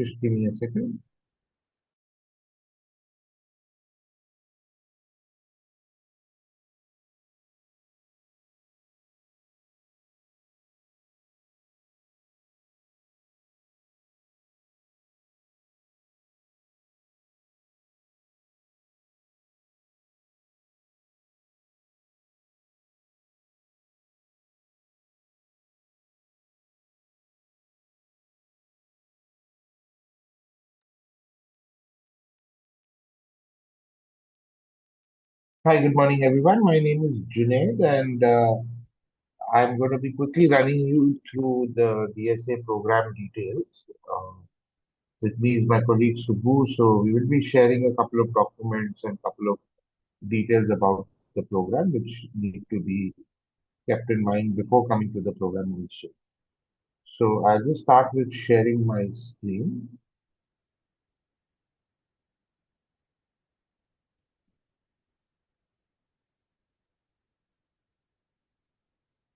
Just give me a second. Hi, good morning, everyone. My name is Junaid, and I'm going to be quickly running you through the DSA program details. With me is my colleague Subbu, so we will be sharing a couple of documents and couple of details about the program, which need to be kept in mind before coming to the program also. So I'll just start with sharing my screen.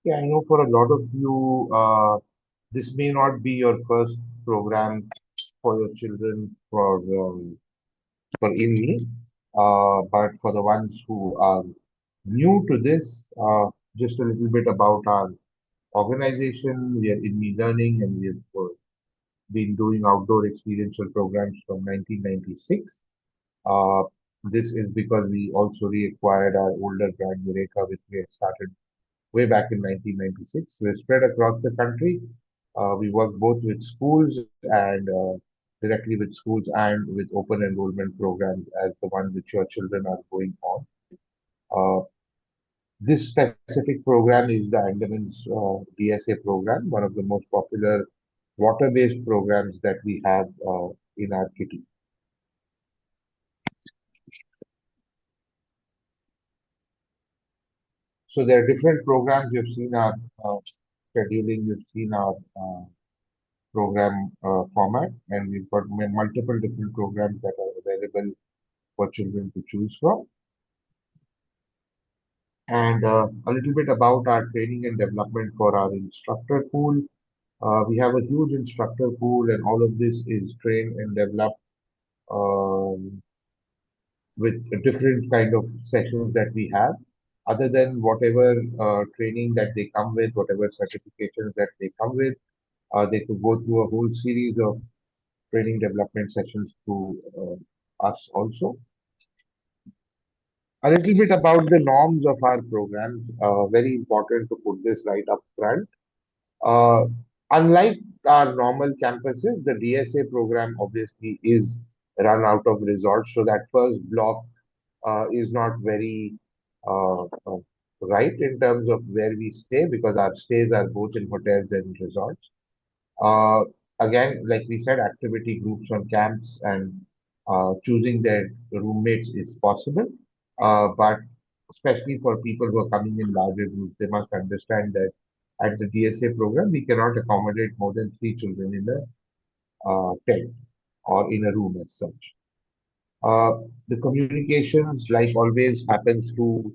Yeah, I know for a lot of you, this may not be your first program for your children for Inme, but for the ones who are new to this, just a little bit about our organization. We are Inme Learning, and we have been doing outdoor experiential programs from 1996. Uh, this is because we also reacquired our older brand Eureka, which we had started way back in 1996. We're spread across the country. We work both with schools and directly with schools and with open enrollment programs as the one which your children are going on. Uh, this specific program is the Andaman's DSA program, one of the most popular water-based programs that we have in our kitty. So there are different programs. You've seen our uh, scheduling, you've seen our program format, and we've got multiple different programs that are available for children to choose from. And a little bit about our training and development for our instructor pool. We have a huge instructor pool, and all of this is trained and developed um, with different kind of sessions that we have. Other than whatever training that they come with, whatever certifications that they come with, they could go through a whole series of training development sessions through us also. A little bit about the norms of our programs. Very important to put this right up front. Uh, Unlike our normal campuses, the DSA program obviously is run out of resorts. So that first block is not very right in terms of where we stay because our stays are both in hotels and resorts. Uh, Again, like we said, activity groups on camps and choosing their roommates is possible. But especially for people who are coming in larger groups, they must understand that at the DSA program, we cannot accommodate more than 3 children in a tent or in a room as such. Uh, the communications, like always, happens through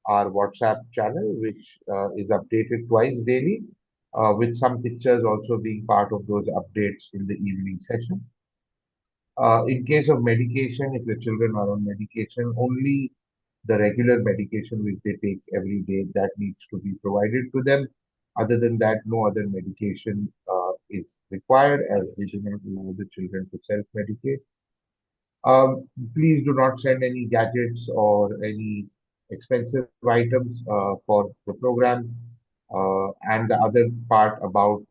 our WhatsApp channel, which is updated twice daily, with some pictures also being part of those updates in the evening session. In case of medication, if your children are on medication, only the regular medication which they take every day that needs to be provided to them. Other than that, no other medication is required as we do not allow the children to self-medicate. Please do not send any gadgets or any expensive items for the program. And the other part about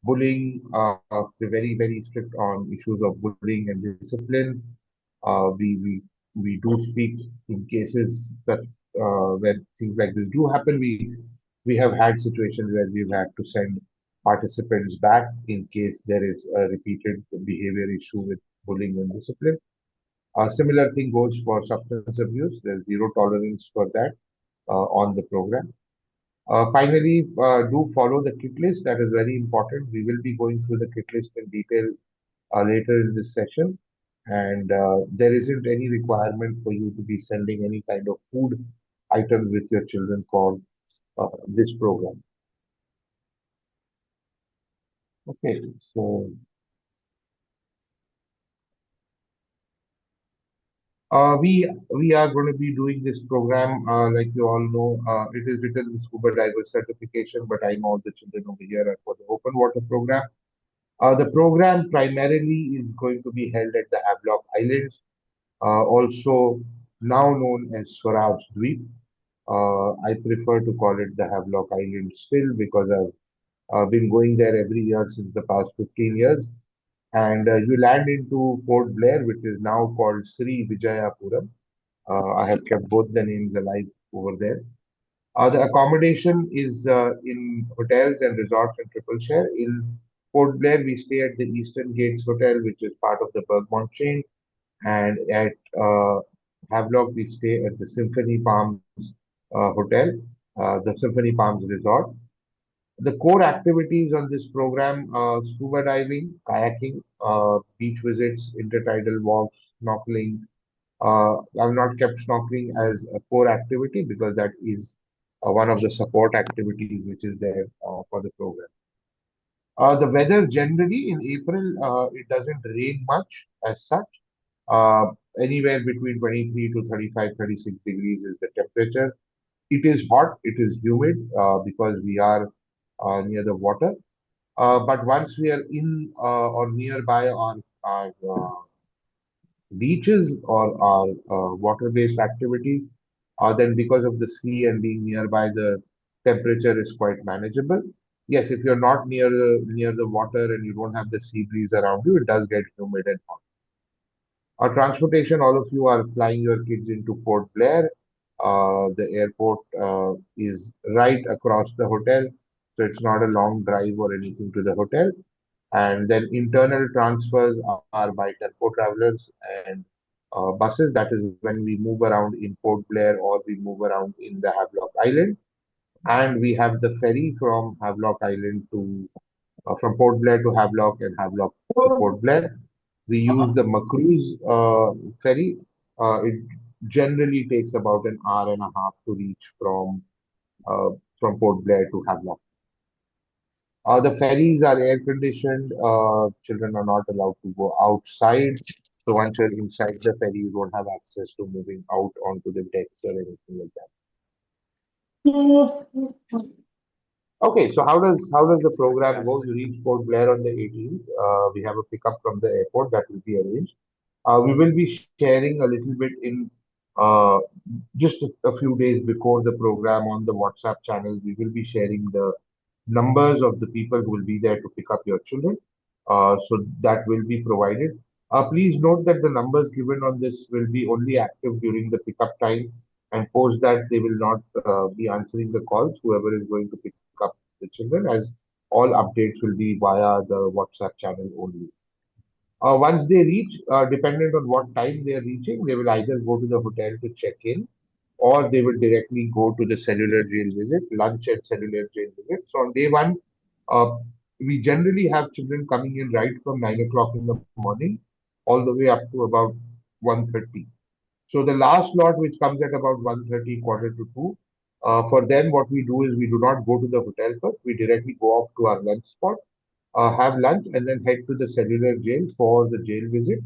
bullying, we're very, very strict on issues of bullying and discipline. Uh, we, we, we do speak in cases that where things like this do happen. We have had situations where we've had to send participants back in case there is a repeated behavior issue with bullying and discipline. A similar thing goes for substance abuse. There's zero tolerance for that on the program. Finally, do follow the kit list. That is very important. We will be going through the kit list in detail later in this session. And there isn't any requirement for you to be sending any kind of food items with your children for this program. Okay, so We are going to be doing this program, like you all know, it is written in scuba diver certification, but I know all the children over here are for the open water program. The program primarily is going to be held at the Havelock Islands, also now known as Swaraj Dweep. I prefer to call it the Havelock Islands still because I've been going there every year since the past 15 years. And you land into Port Blair, which is now called Sri Vijayapuram. I have kept both the names alive over there. The accommodation is in hotels and resorts and triple share. In Port Blair, we stay at the Eastern Gates Hotel, which is part of the Bergmont chain, and at Havelock, we stay at the Symphony Palms Hotel, the Symphony Palms Resort. The core activities on this program scuba diving, kayaking, beach visits, intertidal walks, snorkeling. I've not kept snorkeling as a core activity because that is one of the support activities which is there for the program. The weather generally in April, it doesn't rain much as such. Uh, Anywhere between 23 to 35, 36 degrees is the temperature. It is hot, it is humid because we are near the water. But once we are in or nearby on our beaches or our water-based activities, then because of the sea and being nearby, the temperature is quite manageable. Yes, if you're not near the water and you don't have the sea breeze around you, it does get humid and hot. Transportation, all of you are flying your kids into Port Blair. The airport is right across the hotel, so it's not a long drive or anything to the hotel. And then internal transfers are by tempo travelers and buses. That is when we move around in Port Blair or we move around in the Havelock Island. And we have the ferry from Havelock Island to from Port Blair to Havelock and Havelock to Port Blair. We use the Macruz ferry. It generally takes about an hour and a half to reach uh, from Port Blair to Havelock. The ferries are air conditioned. Children are not allowed to go outside. So once you're inside the ferry, you don't have access to moving out onto the decks or anything like that. Okay, so how does the program go? You reach Port Blair on the 18th. We have a pickup from the airport that will be arranged. We will be sharing a little bit in uh, just a few days before the program on the WhatsApp channel. We will be sharing the numbers of the people who will be there to pick up your children. So that will be provided. Please note that the numbers given on this will be only active during the pickup time, and post that they will not be answering the calls, whoever is going to pick up the children, as all updates will be via the WhatsApp channel only. Once they reach, dependent on what time they are reaching, they will either go to the hotel to check in or they will directly go to the cellular jail visit, lunch at cellular jail visit. So on day one, uh, we generally have children coming in right from 9 o'clock in the morning all the way up to about 1:30. So the last lot, which comes at about 1:30, quarter to 2, for them, what we do is we do not go to the hotel first. We directly go off to our lunch spot, have lunch, and then head to the cellular jail for the jail visit.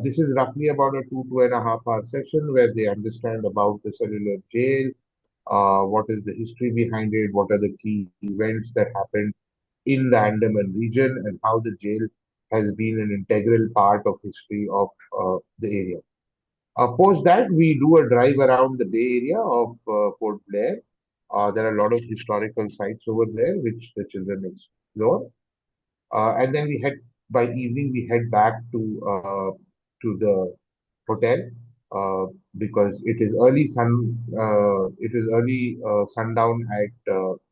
This is roughly about a 2.5 hour session where they understand about the cellular jail, what is the history behind it, what are the key events that happened in the Andaman region, and how the jail has been an integral part of history of the area. Post that, we do a drive around the Bay Area of Port Blair. There are a lot of historical sites over there which the children explore. And then we head by evening we head back to the hotel uh, because it is early sundown at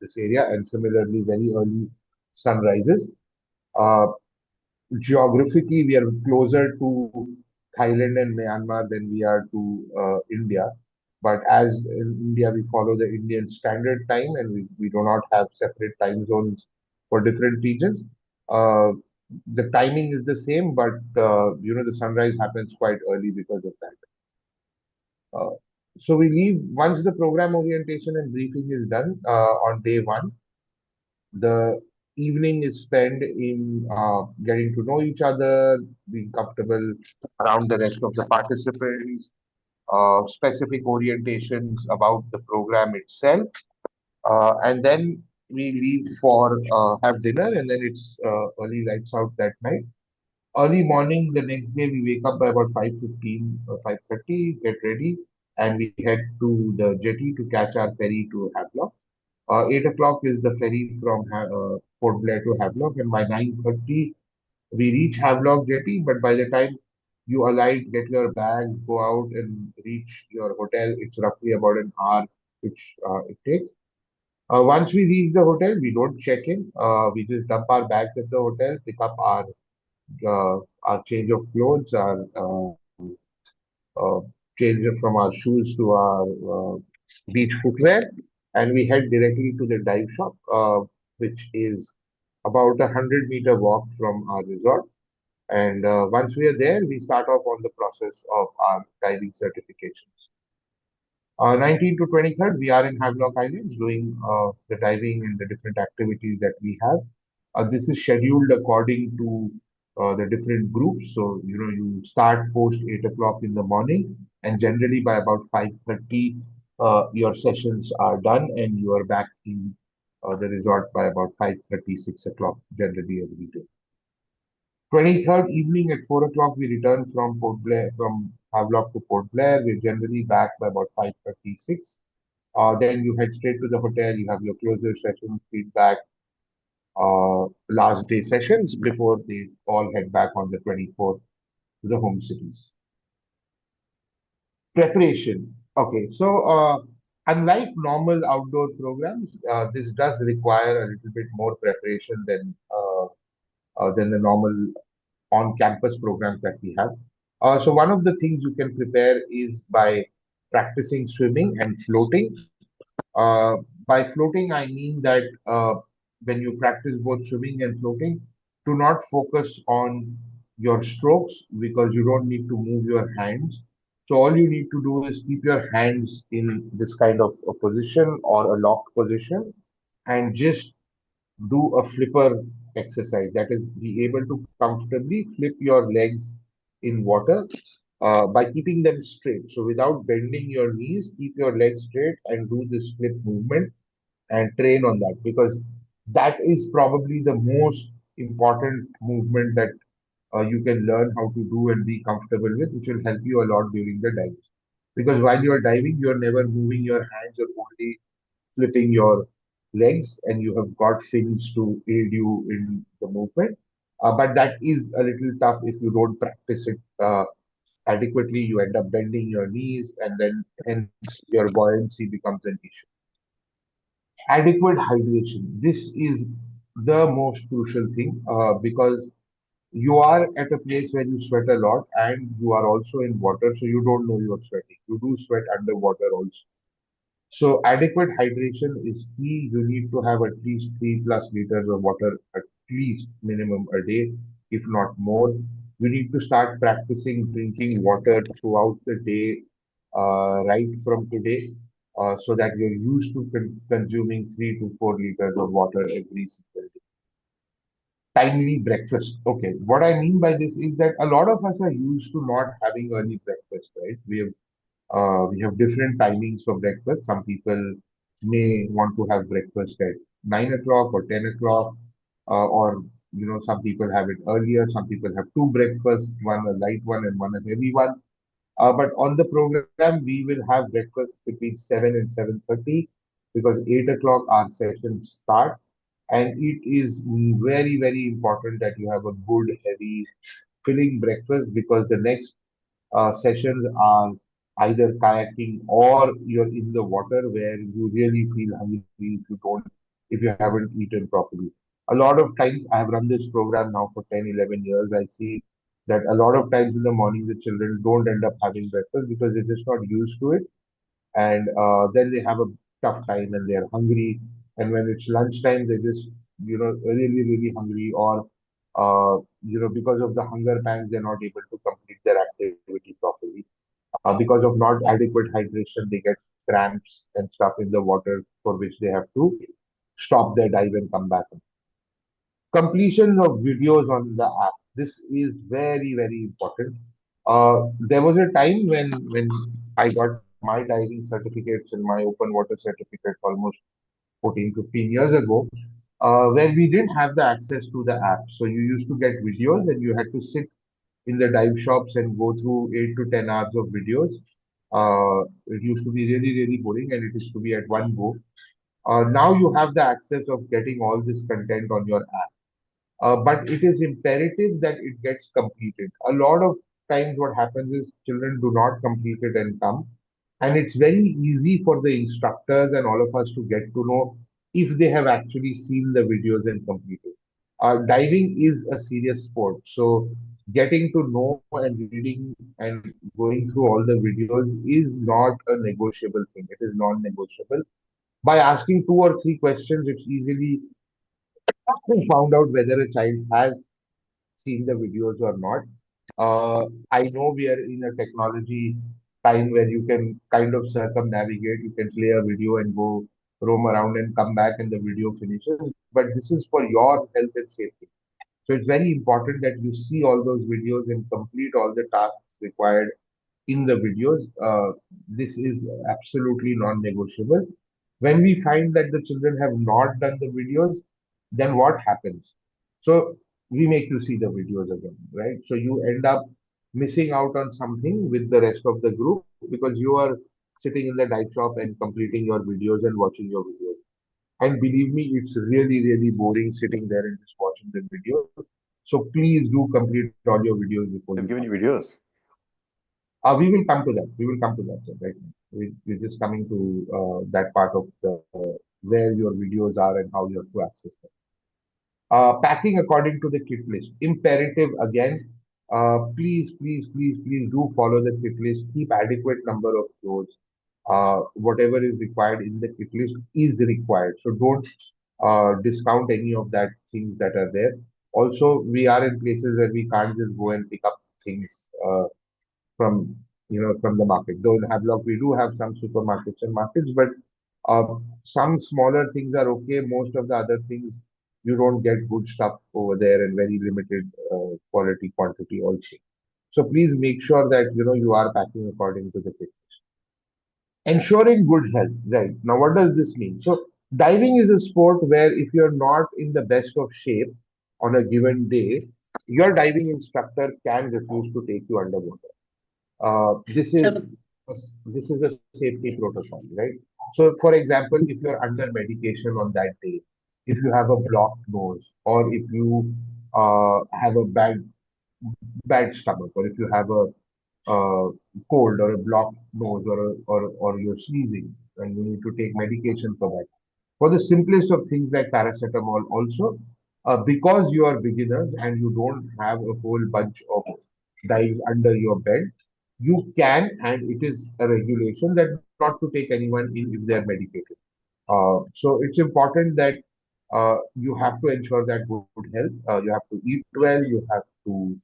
this area, and similarly very early sunrises. Uh, Geographically, we are closer to Thailand and Myanmar than we are to India. But as in India, we follow the Indian Standard Time and we do not have separate time zones for different regions. Uh, the timing is the same, but the sunrise happens quite early because of that. Uh, so we leave once the program orientation and briefing is done on day one. The evening is spent in getting to know each other, being comfortable around the rest of the participants, specific orientations about the program itself, and then we leave for have dinner, and then it's early lights out that night. Early morning the next day, we wake up by about 5:15 or 5:30, get ready, and we head to the jetty to catch our ferry to Havelock. 8 o'clock is the ferry from Port Blair to Havelock, and by 9:30 we reach Havelock jetty. But by the time you alight, get your bag, go out and reach your hotel, it's roughly about an hour, which it takes. Once we reach the hotel, we don't check in. We just dump our bags at the hotel, pick up our change of clothes, our uh, change from our shoes to our beach footwear, and we head directly to the dive shop, which is about 100-meter walk from our resort. And once we are there, we start off on the process of our diving certifications. 19 to 23rd, we are in Havelock Islands doing the diving and the different activities that we have. This is scheduled according to the different groups. So, you start post 8 o'clock in the morning, and generally by about 5:30, your sessions are done and you are back in the resort by about 5:30, 6 o'clock, generally every day. 23rd evening at 4 o'clock, we return from Port Blair, from Havelock to Port Blair. We're generally back by about 5:36. Then you head straight to the hotel. You have your closure sessions, feedback, last day sessions before they all head back on the 24th to the home cities. Preparation. Okay, so unlike normal outdoor programs, this does require a little bit more preparation than the normal on-campus programs that we have. So one of the things you can prepare is by practicing swimming and floating. By floating, I mean that when you practice both swimming and floating, do not focus on your strokes because you don't need to move your hands. So all you need to do is keep your hands in this kind of a position or a locked position and just do a flipper exercise. That is, be able to comfortably flip your legs in water by keeping them straight. So without bending your knees, keep your legs straight and do this flip movement and train on that, because that is probably the most important movement that you can learn how to do and be comfortable with, which will help you a lot during the dives. Because while you are diving, you are never moving your hands, you're only flipping your legs, and you have got fins to aid you in the movement. But that is a little tough if you don't practice it adequately. You end up bending your knees, and then hence your buoyancy becomes an issue. Adequate hydration. This is the most crucial thing because you are at a place where you sweat a lot and you are also in water, so you don't know you're sweating. You do sweat underwater also. So adequate hydration is key. You need to have at least 3+ liters of water, at least minimum a day, if not more. You need to start practicing drinking water throughout the day, right from today, so that you're used to consuming 3 to 4 liters of water every single day. Timely breakfast. Okay, what I mean by this is that a lot of us are used to not having early breakfast, right? We have different timings for breakfast. Some people may want to have breakfast at 9 o'clock or 10 o'clock, or some people have it earlier. Some people have two breakfasts, one a light one and one a heavy one. But on the program, we will have breakfast between 7 and 7:30 because 8 o'clock our sessions start, and it is very very important that you have a good heavy filling breakfast because the next sessions are either kayaking or you're in the water where you really feel hungry if you haven't eaten properly. A lot of times, I have run this program now for 10, 11 years. I see that a lot of times in the morning, the children don't end up having breakfast because they're just not used to it. And then they have a tough time and they're hungry. And when it's lunchtime, they're just, really, really hungry, or, because of the hunger pangs, they're not able to complete their activity properly. Because of not adequate hydration, they get cramps and stuff in the water for which they have to stop their dive and come back. Completion of videos on the app. This is very, very important. There was a time when I got my diving certificates and my open water certificate almost 14, 15 years ago, where we didn't have the access to the app. So you used to get videos and you had to sit in the dive shops and go through 8 to 10 hours of videos. It used to be really, really boring and it used to be at one go. Now you have the access of getting all this content on your app, but it is imperative that it gets completed. A lot of times, what happens is children do not complete it and come, and it's very easy for the instructors and all of us to get to know if they have actually seen the videos and completed. Diving is a serious sport, so getting to know and reading and going through all the videos is not a negotiable thing. It is non-negotiable. By asking 2 or 3 questions, it's easily found out whether a child has seen the videos or not. I know we are in a technology time where you can kind of circumnavigate, you can play a video and go roam around and come back and the video finishes, but this is for your health and safety. So it's very important that you see all those videos and complete all the tasks required in the videos. This is absolutely non-negotiable. When we find that the children have not done the videos, then what happens? So we make you see the videos again, right? So you end up missing out on something with the rest of the group because you are sitting in the dive shop and completing your videos and watching your videos. And believe me, it's really, really boring sitting there and just watching the videos. So please do complete all your videos before you They've come. given you videos. We will come to that. We will come to that, sir, right now. We're just coming to that part of the where your videos are and how you have to access them. Packing according to the kit list. Imperative again. Please, please, please, please do follow the kit list. Keep adequate number of clothes. Whatever is required in the kit list is required. So don't discount any of that things that are there. Also, we are in places where we can't just go and pick up things from from the market. Though in Havelock we do have some supermarkets and markets, but some smaller things are okay. Most of the other things you don't get good stuff over there and very limited quality quantity also. So please make sure that you are packing according to the kit. Ensuring good health. Right now, what does this mean? So diving is a sport where if you're not in the best of shape on a given day, your diving instructor can refuse to take you underwater. This is this is a safety protocol, right? So, for example, if you're under medication on that day, if you have a blocked nose, or if you have a bad stomach, or if you have a cold or a blocked nose, or you're sneezing, and you need to take medication for that. For the simplest of things like paracetamol, also, because you are beginners and you don't have a whole bunch of dives under your bed, you can, and it is a regulation that not to take anyone in if they are medicated. So it's important that you have to ensure that good health. You have to eat well. You have to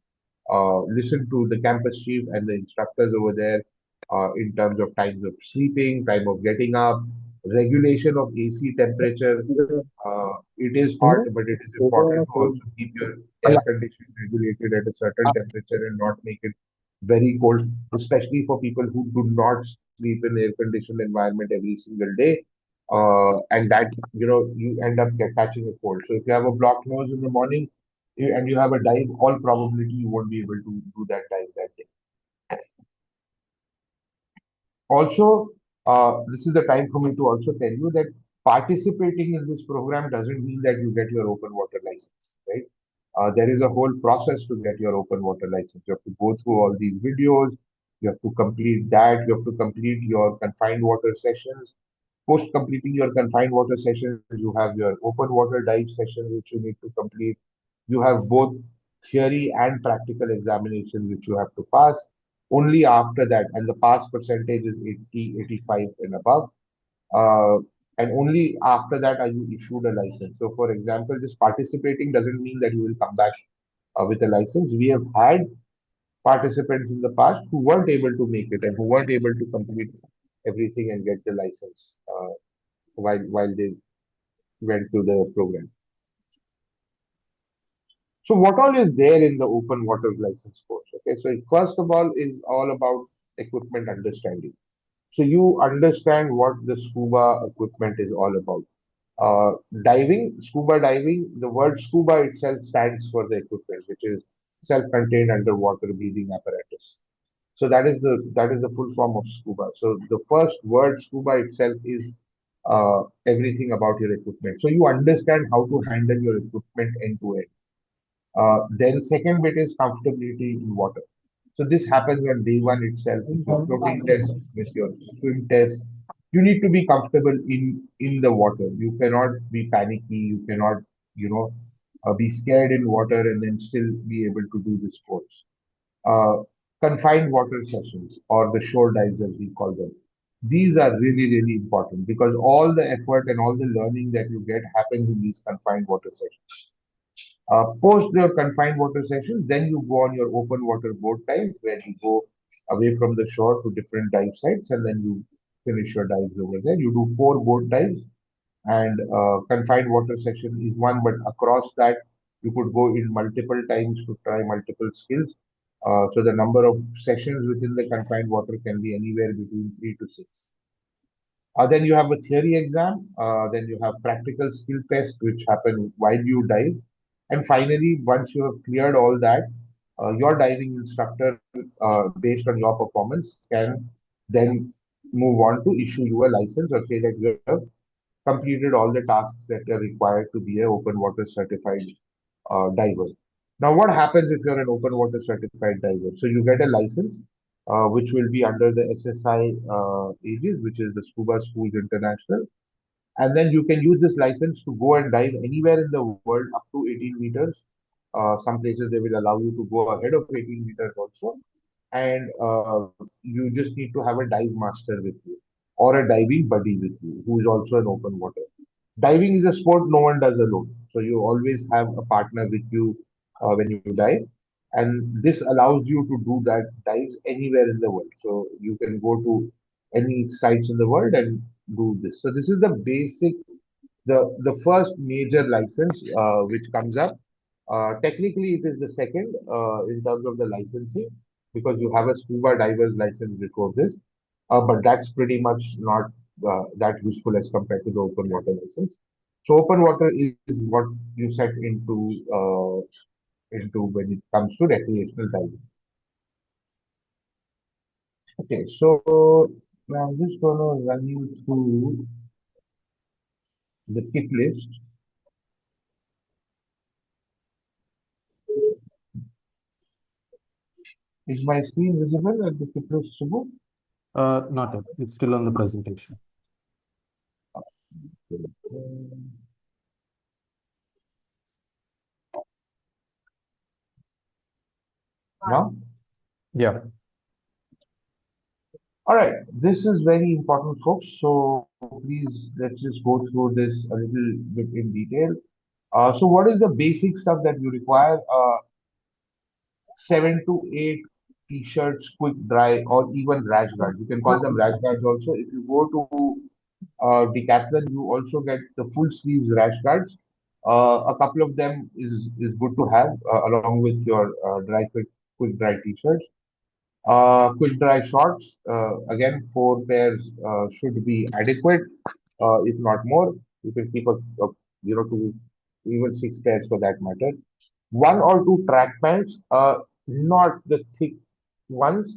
listen to the campus chief and the instructors over there in terms of times of sleeping, time of getting up, regulation of AC temperature. It is hot, but it is important to also keep your air conditioning regulated at a certain temperature and not make it very cold, especially for people who do not sleep in air conditioned environment every single day. And that, you end up catching a cold. So if you have a blocked nose in the morning and you have a dive, all probability you won't be able to do that dive that day. Also, this is the time for me to also tell you that participating in this program doesn't mean that you get your open water license, right? There is a whole process to get your open water license. You have to go through all these videos. You have to complete that. You have to complete your confined water sessions. Post completing your confined water sessions, you have your open water dive sessions which you need to complete. You have both theory and practical examinations which you have to pass. Only after that, and the pass percentage is 80, 85 and above. Uh, and only after that are you issued a license. So, for example, just participating doesn't mean that you will come back with a license. We have had participants in the past who weren't able to make it and who weren't able to complete everything and get the license while they went through the program. So what all is there in the open water license course? Okay, so first of all is all about equipment understanding. So you understand what the scuba equipment is all about. Uh, Scuba diving, the word scuba itself stands for the equipment, which is self-contained underwater breathing apparatus. So that is the full form of scuba. So the first word scuba itself is everything about your equipment. So you understand how to handle your equipment end to end. Then second bit is comfortability in water. So this happens on day one itself with your floating test, with your swim test. You need to be comfortable in the water. You cannot be panicky. You cannot, you know, be scared in water and then still be able to do the sports. Uh, Confined water sessions or the shore dives as we call them. These are really, really important because all the effort and all the learning that you get happens in these confined water sessions. Post your confined water sessions, then you go on your open water boat dives where you go away from the shore to different dive sites and then you finish your dives over there. You do four boat dives and confined water session is one, but across that you could go in multiple times to try multiple skills. So the number of sessions within the confined water can be anywhere between 3 to 6. Then you have a theory exam. Then you have practical skill tests, which happen while you dive. And finally, once you have cleared all that, your diving instructor, based on your performance, can then move on to issue you a license or say that you have completed all the tasks that are required to be a open water certified diver. Now, what happens if you're an open water certified diver? So you get a license, which will be under the SSI aegis, which is the Scuba Schools International, and then you can use this license to go and dive anywhere in the world up to 18 meters. Some places they will allow you to go ahead of 18 meters also, and you just need to have a dive master with you or a diving buddy with you who is also in open water. Diving is a sport no one does alone. So you always have a partner with you when you dive. And this allows you to do that dives anywhere in the world. So you can go to any sites in the world and do this. So this is the basic, the first major license which comes up. Technically, it is the second in terms of the licensing because you have a scuba diver's license before this, but that's pretty much not that useful as compared to the open water license. So open water is what you set into when it comes to recreational diving. Okay, so now I'm just gonna run you through the kit list. Is my screen visible at the kit list, Subbu? Not yet. It's still on the presentation. Now? Yeah. All right, this is very important, folks. So please let's just go through this a little bit in detail. So what is the basic stuff that you require? 7 to 8 t-shirts, quick dry, or even rash guards. You can call them rash guards also. If you go to Decathlon, you also get the full sleeves rash guards. A couple of them is good to have along with your quick dry t-shirts. Quick dry shorts, again, 4 pairs should be adequate, if not more. You can keep two, even 6 pairs for that matter. 1 or 2 track pants, not the thick ones.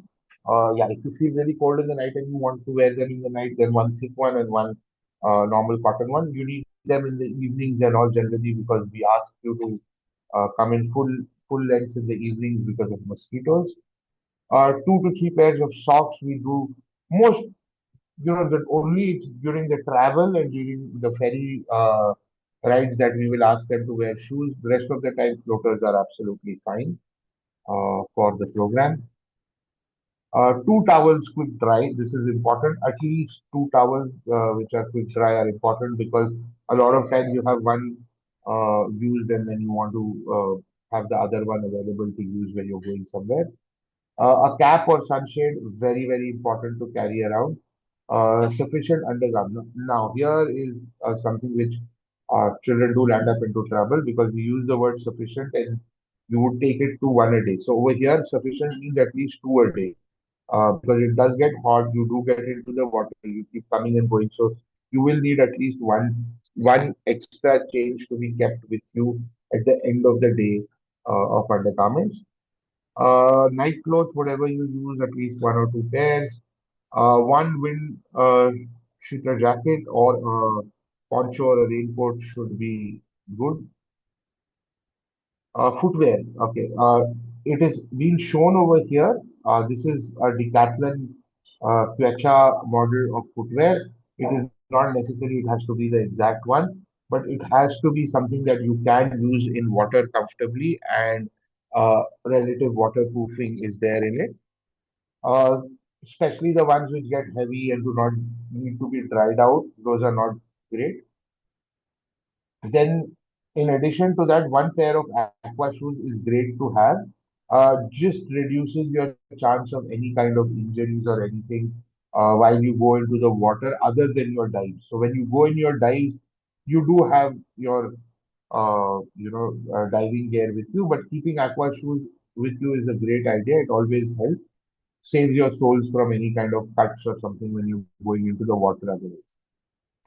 Yeah, if you feel really cold in the night and you want to wear them in the night, then one thick one and one normal cotton one. You need them in the evenings and all generally because we ask you to come in full lengths in the evenings because of mosquitoes. 2 to 3 pairs of socks we do most, that only it's during the travel and during the ferry rides that we will ask them to wear shoes. The rest of the time floaters are absolutely fine for the program. 2 towels quick dry, this is important. At least 2 towels which are quick dry are important because a lot of times you have one used and then you want to have the other one available to use when you're going somewhere. A cap or sunshade, very, very important to carry around. Sufficient undergarment. Now, here is something which children do land up into trouble because we use the word sufficient and you would take it to one a day. So over here, sufficient means at least two a day. Because it does get hot, you do get into the water, you keep coming and going. So you will need at least one extra change to be kept with you at the end of the day of undergarments. Night clothes, whatever you use, at least one or two pairs. One wind cheater jacket or a poncho or a raincoat should be good. Footwear. Okay. It is being shown over here. This is a Decathlon Quecha model of footwear. It is not necessary, it has to be the exact one, but it has to be something that you can use in water comfortably and relative waterproofing is there in it. Uh, Especially the ones which get heavy and do not need to be dried out, those are not great. Then, in addition to that, one pair of aqua shoes is great to have. Just reduces your chance of any kind of injuries or anything while you go into the water, other than your dives. So when you go in your dives, you do have your diving gear with you, but keeping aqua shoes with you is a great idea. It always helps, saves your soles from any kind of cuts or something when you're going into the water otherwise.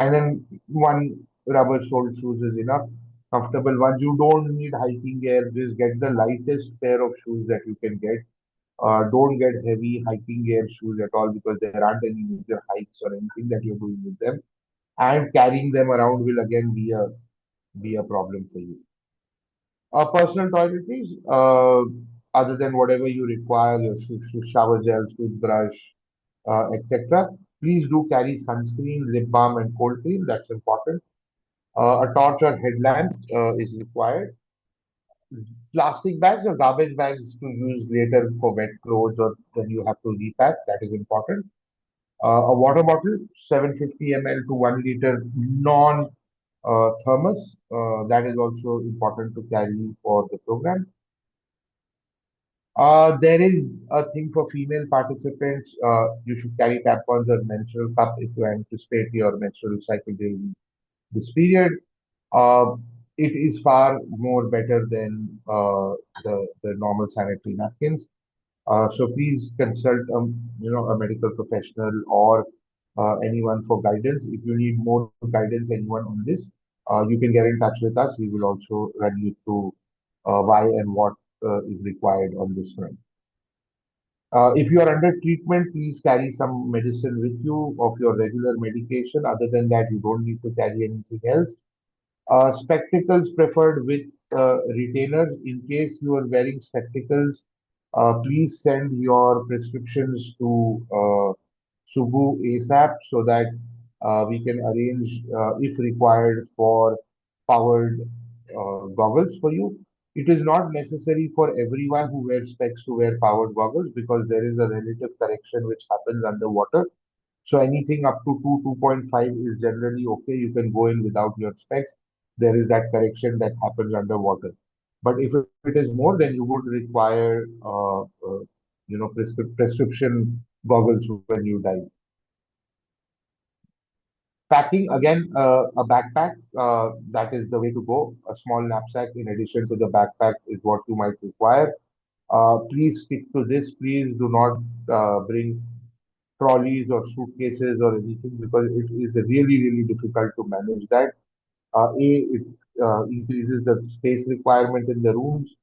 And then one rubber soled shoes is enough. Comfortable ones. You don't need hiking gear. Just get the lightest pair of shoes that you can get. Don't get heavy hiking gear shoes at all because there aren't any major hikes or anything that you're doing with them. And carrying them around will again be a problem for you. Personal toiletries, other than whatever you require, your shower gel, toothbrush, etc. Please do carry sunscreen, lip balm, and cold cream. That's important. A torch or headlamp is required. Plastic bags or garbage bags to use later for wet clothes or when you have to repack. That is important. A water bottle, 750 ml to 1 liter non thermos. That is also important to carry for the program. There is a thing for female participants. You should carry tampons or menstrual cup if you anticipate your menstrual cycle during this period. Uh, it is far more better than the normal sanitary napkins. So please consult a medical professional or anyone for guidance. If you need more guidance, anyone on this, you can get in touch with us. We will also run you through why and what is required on this front. If you are under treatment, please carry some medicine with you of your regular medication. Other than that, you don't need to carry anything else. Spectacles preferred with retainers. In case you are wearing spectacles, please send your prescriptions to Subbu ASAP so that we can arrange, if required, for powered goggles for you. It is not necessary for everyone who wears specs to wear powered goggles because there is a relative correction which happens underwater. So anything up to 2, 2.5 is generally okay. You can go in without your specs. There is that correction that happens underwater. But if it is more, then you would require, prescription goggles when you dive. Packing again, a backpack, that is the way to go. A small knapsack in addition to the backpack is what you might require. Please stick to this. Please do not bring trolleys or suitcases or anything because it is really, really difficult to manage that. It increases the space requirement in the rooms.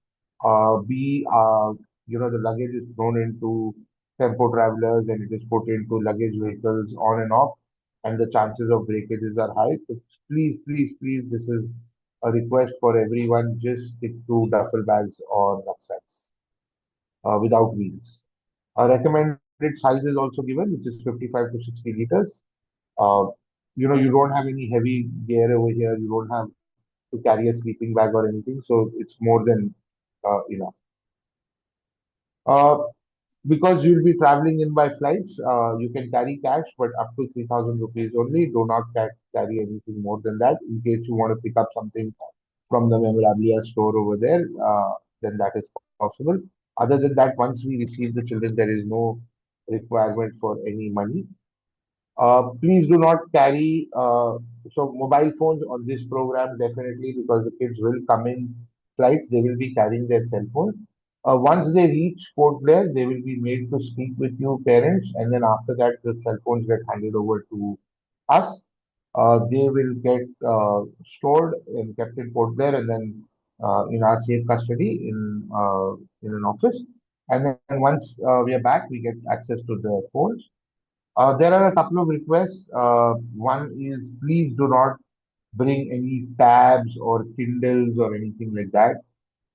B, the luggage is thrown into tempo travelers and it is put into luggage vehicles on and off, and the chances of breakages are high. So please, please, please, this is a request for everyone. Just stick to duffel bags or rucksacks without wheels. A recommended size is also given, which is 55 to 60 liters. Uh, you don't have any heavy gear over here. You don't have to carry a sleeping bag or anything, so it's more than enough. Uh, because you'll be traveling in by flights, you can carry cash, but up to 3,000 rupees only. Do not carry anything more than that. In case you want to pick up something from the memorabilia store over there, then that is possible. Other than that, once we receive the children, there is no requirement for any money. Please do not carry mobile phones on this program definitely because the kids will come in flights, they will be carrying their cell phone. Once they reach Port Blair, they will be made to speak with you parents, and then after that, the cell phones get handed over to us. They will get stored and kept in Port Blair, and then in our safe custody in an office. And then once we are back, we get access to the phones. There are a couple of requests. One is please do not bring any tabs or Kindles or anything like that.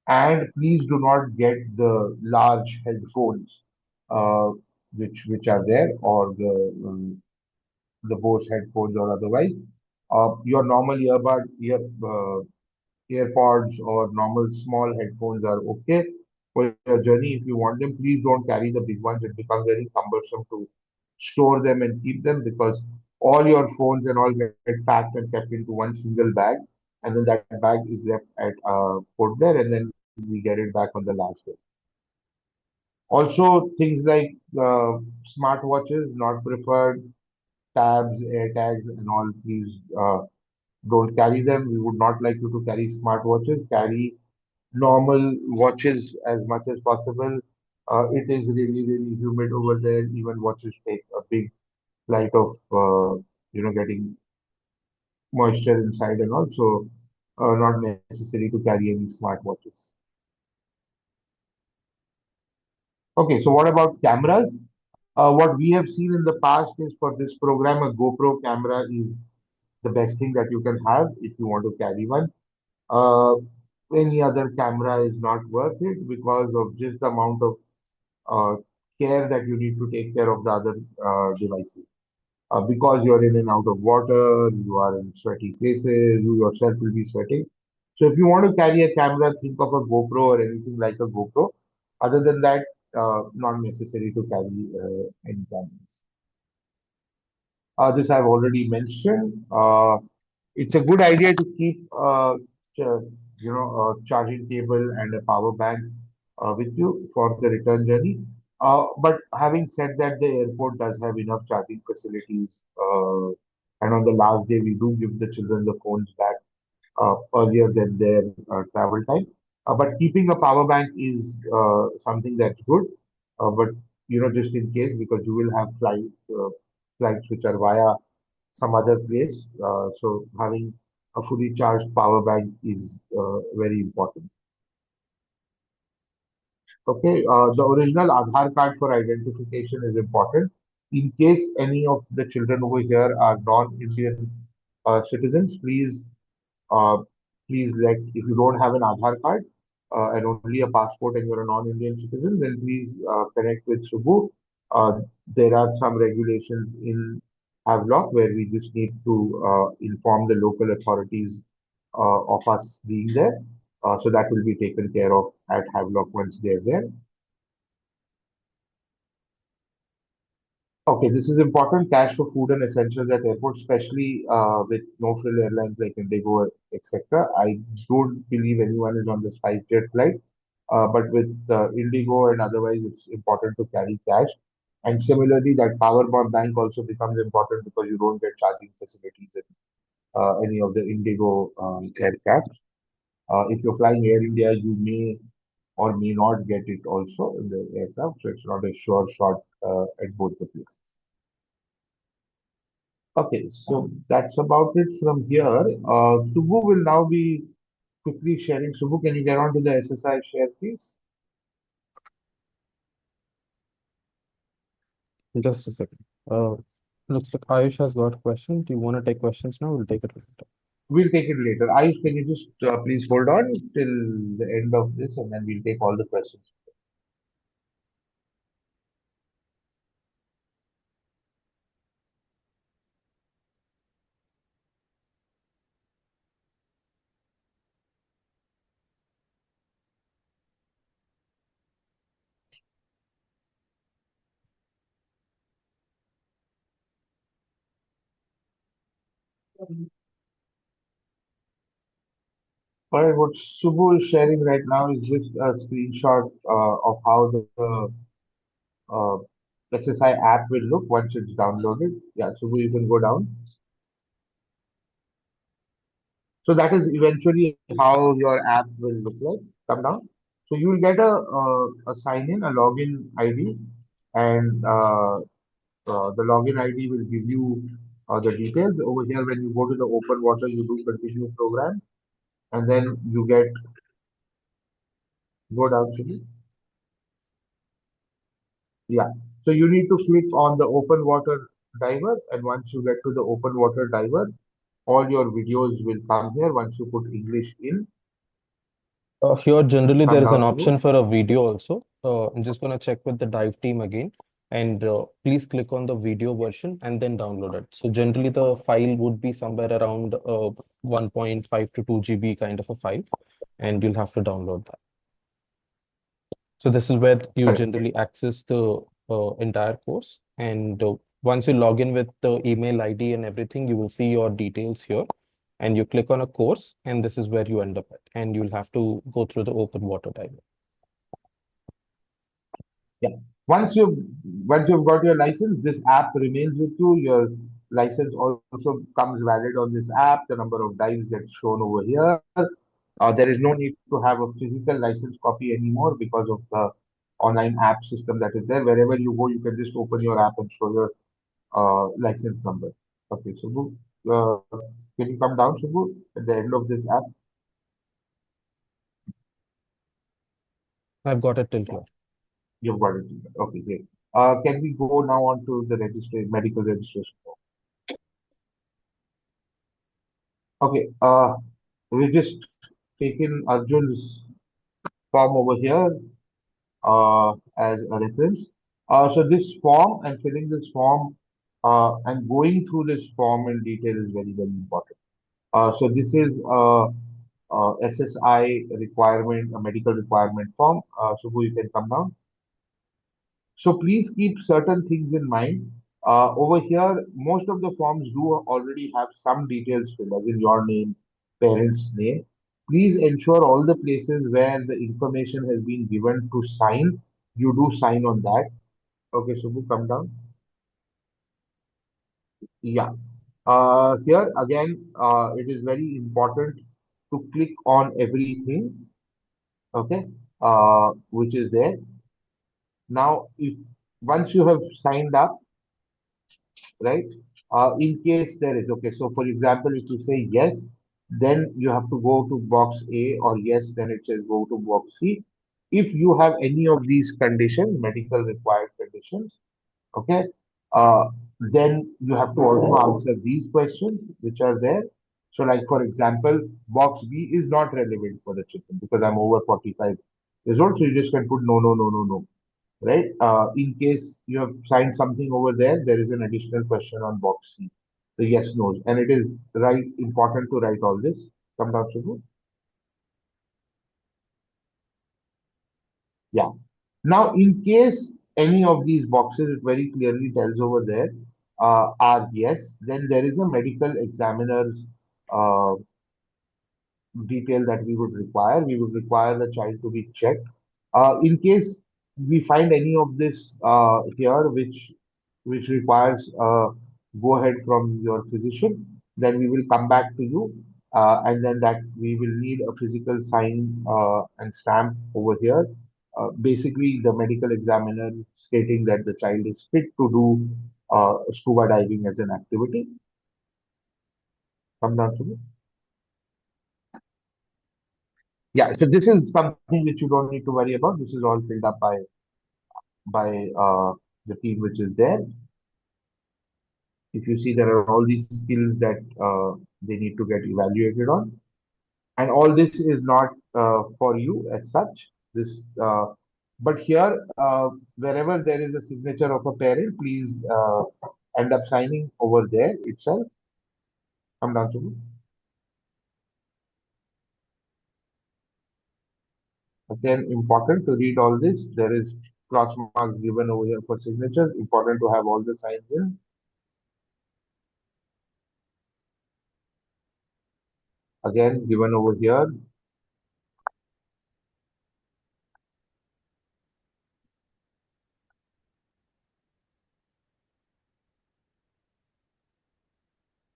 And please do not get the large headphones uh, which are there, or the Bose headphones or otherwise. Your normal AirPods or normal small headphones are okay for your journey. If you want them, please don't carry the big ones. It becomes very cumbersome to store them and keep them, because all your phones and all get packed and kept into one single bag, and then that bag is left at Port Blair, and then we get it back on the last day. Also, things like smartwatches not preferred, tabs, AirTags, and all. Please don't carry them. We would not like you to carry smartwatches. Carry normal watches as much as possible. It is really, really humid over there. Even watches take a big flight of, getting moisture inside and also not necessary to carry any smartwatches. Okay, so what about cameras? What we have seen in the past is for this program, a GoPro camera is the best thing that you can have if you want to carry one. Uh, any other camera is not worth it because of just the amount of uh, care that you need to take care of the other devices. Because you're in and out of water, you are in sweaty places, you yourself will be sweating. So if you want to carry a camera, think of a GoPro or anything like a GoPro. Other than that, not necessary to carry any cameras. This I've already mentioned. It's a good idea to keep a charging cable and a power bank with you for the return journey. But having said that, the airport does have enough charging facilities, and on the last day we do give the children the phones back earlier than their travel time. But keeping a power bank is something that's good. But just in case, because you will have flights which are via some other place. So having a fully charged power bank is very important. Okay, the original Aadhaar card for identification is important. In case any of the children over here are non-Indian citizens, uh, please let, if you don't have an Aadhaar card and only a passport and you're a non-Indian citizen, then please connect with Subbu. There are some regulations in Havelock where we just need to inform the local authorities of us being there. So that will be taken care of at Havelock once they're there. Okay, this is important. Cash for food and essentials at airports, especially with no-frill airlines like Indigo, etc. I don't believe anyone is on the SpiceJet flight, but with Indigo and otherwise, it's important to carry cash. And similarly, that power bank also becomes important because you don't get charging facilities in any of the Indigo aircraft. If you're flying Air India, you may or may not get it also in the aircraft, so it's not a sure shot at both the places. Okay, so that's about it from here. Subbu will now be quickly sharing. Subbu, can you get on to the SSI share, please? Just a second. Uh, Looks like Ayush has got a question. Do you want to take questions now? We'll take it later. We'll take it later. Ayush, can you just please hold on till the end of this and then we'll take all the questions. All right, what Subbu is sharing right now is just a screenshot of how the uh, SSI app will look once it's downloaded. Yeah, Subbu, you can go down. So that is eventually how your app will look like. Come down. So you will get a sign in, a login ID, and the login ID will give you the details. Over here, when you go to the open water, you do continue program, and then you get go down to the yeah. So you need to click on the open water diver, and once you get to the open water diver, all your videos will come here. Once you put English in, Here, generally, there come is an down to option for a video also. I'm just going to check with the dive team again. And please click on the video version and then download it. So generally, the file would be somewhere around 1.5 to 2 GB kind of a file, and you'll have to download that. So this is where you correct. generally access the entire course. And once you log in with the email ID and everything, you will see your details here. And you click on a course, and this is where you end up at. And you'll have to go through the open water dive. Yeah. Once you've once you've got your license, this app remains with you. Your license also comes valid on this app. The number of dives gets shown over here. There is no need to have a physical license copy anymore because of the online app system that is there. Wherever you go, you can just open your app and show your license number. Okay, Subbu, can you come down, Subbu, at the end of this app? I've got it till Yeah, here. you've got it. Okay, great. Can we go now on to the medical registration form? Okay, we just taken Arjun's form over here as a reference. So this form and filling this form and going through this form in detail is very, very important. So this is SSI requirement, a medical requirement form. So you can come down. So please keep certain things in mind. Over here, most of the forms do already have some details filled, as in your name, parents' name. Please ensure all the places where the information has been given to sign, you do sign on that. Okay, Subbu, come down. Yeah. Here again, it is very important to click on everything. Okay, which is there. Now, if once you have signed up, right? In case there is, okay, so for example, if you say yes, then you have to go to box A, or yes, then it says go to box C. If you have any of these conditions, medical required conditions, okay, uh, then you have to also answer these questions which are there. So, like for example, box B is not relevant for the children because I'm over 45 years old, so you just can put no, no, no, no, no, right? In case you have signed something over there, there is an additional question on box C, the yes, no's, and it is right important to write all this. Come down, Subbu. Yeah. Now, in case any of these boxes, it very clearly tells over there, are yes, then there is a medical examiner's uh, detail that we would require. We would require the child to be checked. In case we find any of this here, which requires go ahead from your physician, then we will come back to you, and then that we will need a physical sign and stamp over here. Basically, the medical examiner stating that the child is fit to do scuba diving as an activity. Come down to me. Yeah, so this is something which you don't need to worry about. This is all filled up by the team which is there. If you see, there are all these skills that they need to get evaluated on, and all this is not for you as such. This, but here, wherever there is a signature of a parent, please end up signing over there itself. Come down to me. Again, important to read all this. There is cross marks given over here for signatures. Important to have all the signs in. Again, given over here.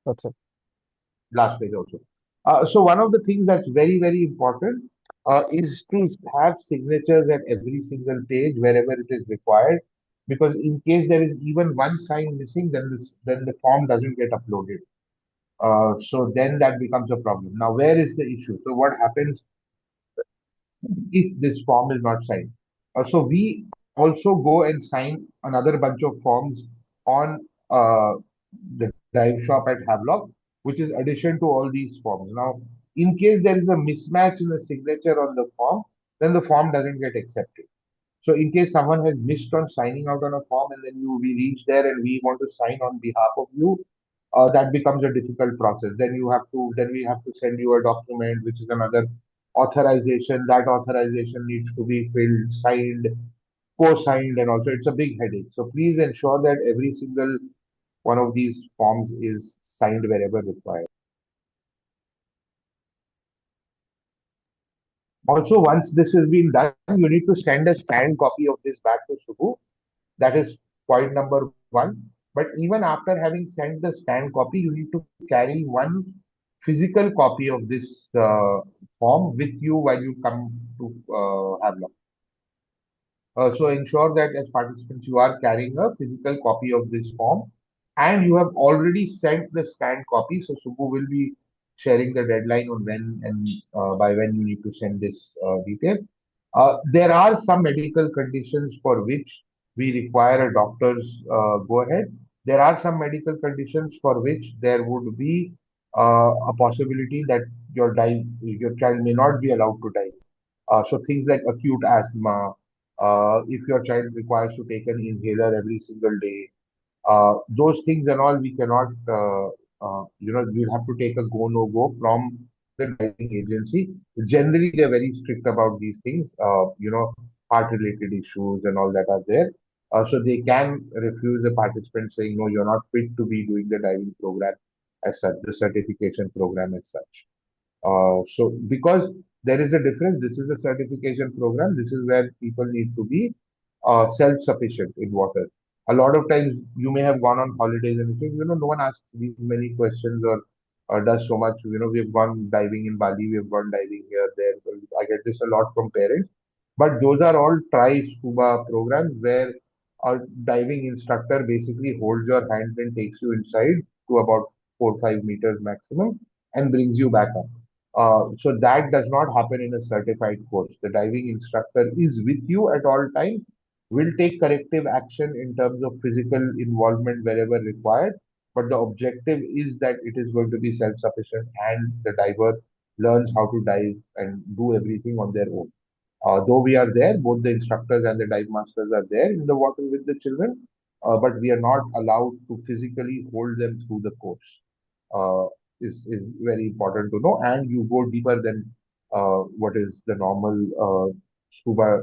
That's it. Last page also. So one of the things that's very, very important is to have signatures at every single page wherever it is required, because in case there is even one sign missing, then the form doesn't get uploaded. So then that becomes a problem. Now, where is the issue? So what happens if this form is not signed? So we also go and sign another bunch of forms on the dive shop at Havelock, which is addition to all these forms. Now, in case there is a mismatch in the signature on the form, then the form doesn't get accepted. So in case someone has missed on signing out on a form and then we reach there and we want to sign on behalf of you, that becomes a difficult process. Then we have to send you a document, which is another authorization. That authorization needs to be filled, signed, co-signed, and also it's a big headache. So please ensure that every single one of these forms is signed wherever required. Also, once this has been done, you need to send a scanned copy of this back to Subhu. That is point number one. But even after having sent the scanned copy, you need to carry one physical copy of this form with you while you come to Havelock. So ensure that as participants you are carrying a physical copy of this form and you have already sent the scanned copy. So Subbu will be sharing the deadline on when and by when you need to send this detail. There are some medical conditions for which we require a doctor's go ahead. There are some medical conditions for which there would be a possibility that your child may not be allowed to die. So things like acute asthma, if your child requires to take an inhaler every single day, those things and all we cannot, we'll have to take a go no go from the diving agency. Generally, they're very strict about these things, heart related issues and all that are there. So they can refuse the participant saying, no, you're not fit to be doing the diving program as such, the certification program as such. So because there is a difference, this is a certification program. This is where people need to be self-sufficient in water. A lot of times you may have gone on holidays and you think, no one asks these many questions or does so much. We have gone diving in Bali, we have gone diving here, there. Well, I get this a lot from parents. But those are all tri-scuba programs where a diving instructor basically holds your hand and takes you inside to about 4 or 5 meters maximum and brings you back up. So that does not happen in a certified course. The diving instructor is with you at all times, will take corrective action in terms of physical involvement wherever required, but the objective is that it is going to be self-sufficient and the diver learns how to dive and do everything on their own. Though we are there, both the instructors and the dive masters are there in the water with the children, but we are not allowed to physically hold them through the course. Uh, is very important to know, and you go deeper than what is the normal scuba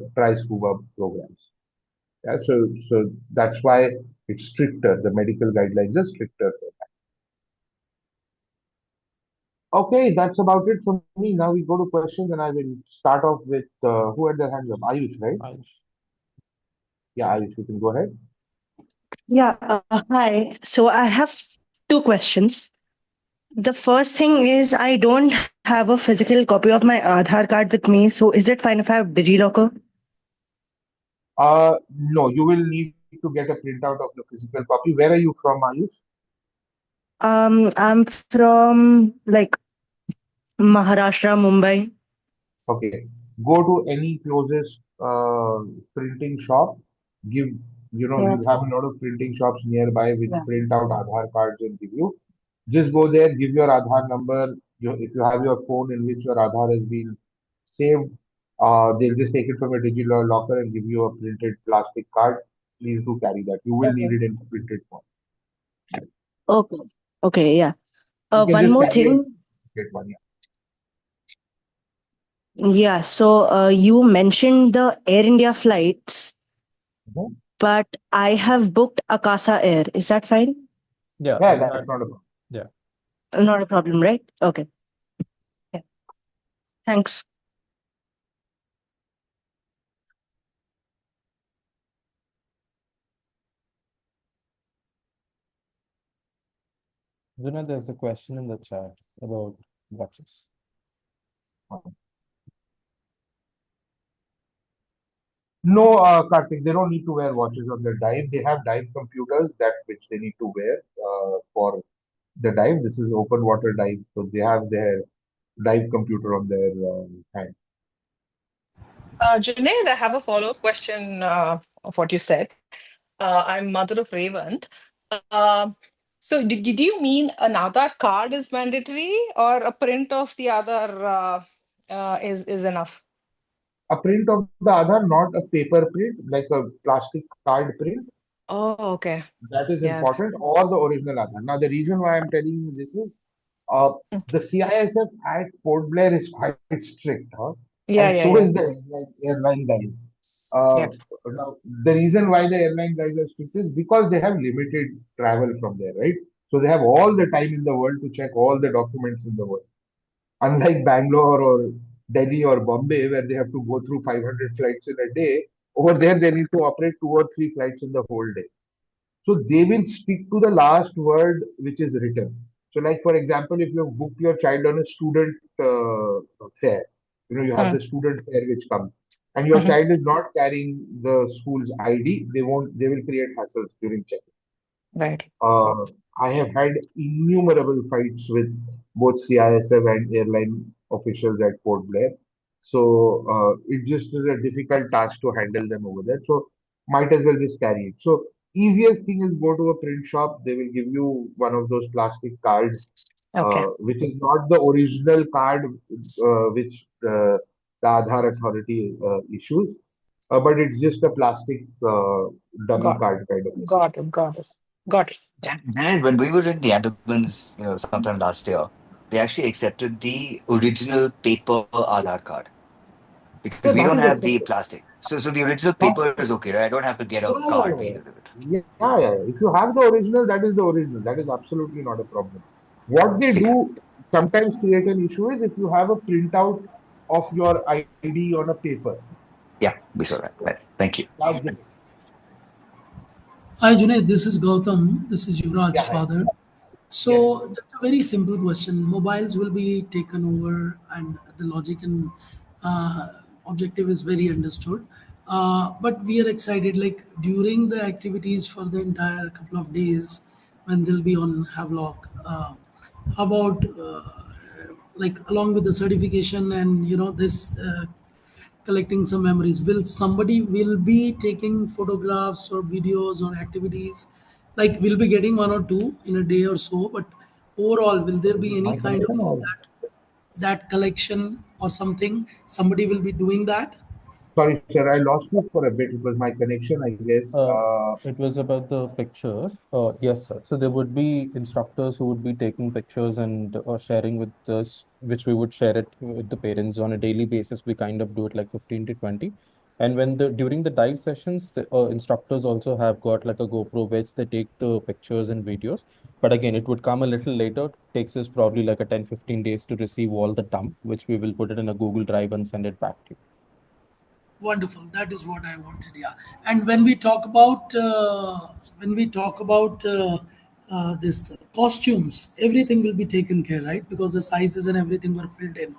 programs. Yeah, so that's why it's stricter. The medical guidelines are stricter. Okay, that's about it for me. Now we go to questions, and I will start off with who had their hands up? Ayush, right? Ayush. Yeah, Ayush, you can go ahead. Yeah, hi. So I have two questions. The first thing is I don't have a physical copy of my Aadhaar card with me. So is it fine if I have DigiLocker? No, you will need to get a printout of the physical copy. Where are you from, Ayush? I'm from like Maharashtra, Mumbai. Okay, go to any closest printing shop. Give, Yeah. you have a lot of printing shops nearby which Yeah. print out Aadhaar cards and give you. Just go there, give your Aadhaar number. If you have your phone in which your Aadhaar has been saved, they'll just take it from your digital locker and give you a printed plastic card. Please do carry that. You will need Okay. it in printed form. Okay. Okay. Yeah. You can One just more carry a thing. printed one. Yeah. So you mentioned the Air India flights, Yeah, but I have booked Akasa Air. Is that fine? Yeah, yeah, that's that, not a problem. yeah. Not a problem, right? Okay. Yeah. Thanks. There's a question in the chat about watches. No, Karthik, they don't need to wear watches on their dive. They have dive computers that which they need to wear for the dive. This is open water dive, so they have their dive computer on their hand. Junaid, I have a follow-up question of what you said. I'm mother of Revant. Uh, so did you mean an Aadhaar card is mandatory or a print of the Aadhaar is enough? A print of the Aadhaar, not a paper print, like a plastic card print. Oh, okay. That is Yeah. important, or the original Aadhaar. Now, the reason why I'm telling you this is uh, Mm. the CISF at Port Blair is quite strict, huh? And Yeah, so yeah, is yeah. the airline guys. Uh, Yeah. Now, the reason why the airline guys are strict is because they have limited travel from there, right? So they have all the time in the world to check all the documents in the world. Unlike Bangalore or Delhi or Bombay, where they have to go through 500 flights in a day, over there they need to operate 2 or 3 flights in the whole day. So they will stick to the last word which is written. So, like for example, if you have booked your child on a student fare, you have Mm, the student fare which comes, and your mhm. child is not carrying the school's ID, they won't. They will create hassles during check. Right. Uh, I have had innumerable fights with both CISF and airline officials at Port Blair. So it just is a difficult task to handle them over there. So might as well just carry it. So easiest thing is go to a print shop. They will give you one of those plastic cards, Okay. which is not the original card which the Aadhaar authority issues, but it's just a plastic dummy Got card kind of a thing. got it. Got it. Got it. Yeah. And when we were in the Andamans, sometime last year, they actually accepted the original paper Aadhaar card because So we don't that is have the acceptable. plastic. So the original That, paper is okay, right? I don't have to get a yeah, card yeah, being yeah, delivered. yeah, yeah, yeah. If you have the original, that is the original. That is absolutely not a problem. What they Okay. do sometimes create an issue is if you have a printout of your ID on a paper. Yeah, we saw that. Right. Thank you. That they, Hi Junaid, this is Gautam. This is Yuvraj's yeah, hi. father. Yes. So, just a very simple question. Mobiles will be taken over, and the logic and uh, objective is very understood. But we are excited, like during the activities for the entire couple of days when they'll be on Havelock. How about like along with the certification and this collecting some memories, will somebody will be taking photographs or videos or activities, like we'll be getting one or two in a day or so, but overall will there be any My kind connection of or that collection or something, somebody will be doing that? sorry, sir, I lost you for a bit. It was my connection, I guess. Uh, it was about the pictures. Yes, sir. So there would be instructors who would be taking pictures and sharing with us, which we would share it with the parents on a daily basis. We kind of do it like 15 to 20. And when the during the dive sessions, the instructors also have got like a GoPro which they take the pictures and videos. But again, it would come a little later. Takes us probably like a 10-15 days to receive all the dump, which we will put it in a Google Drive and send it back to you. Wonderful, that is what I wanted. Yeah. And when we talk about this costumes, everything will be taken care, right? Because the sizes and everything were filled in.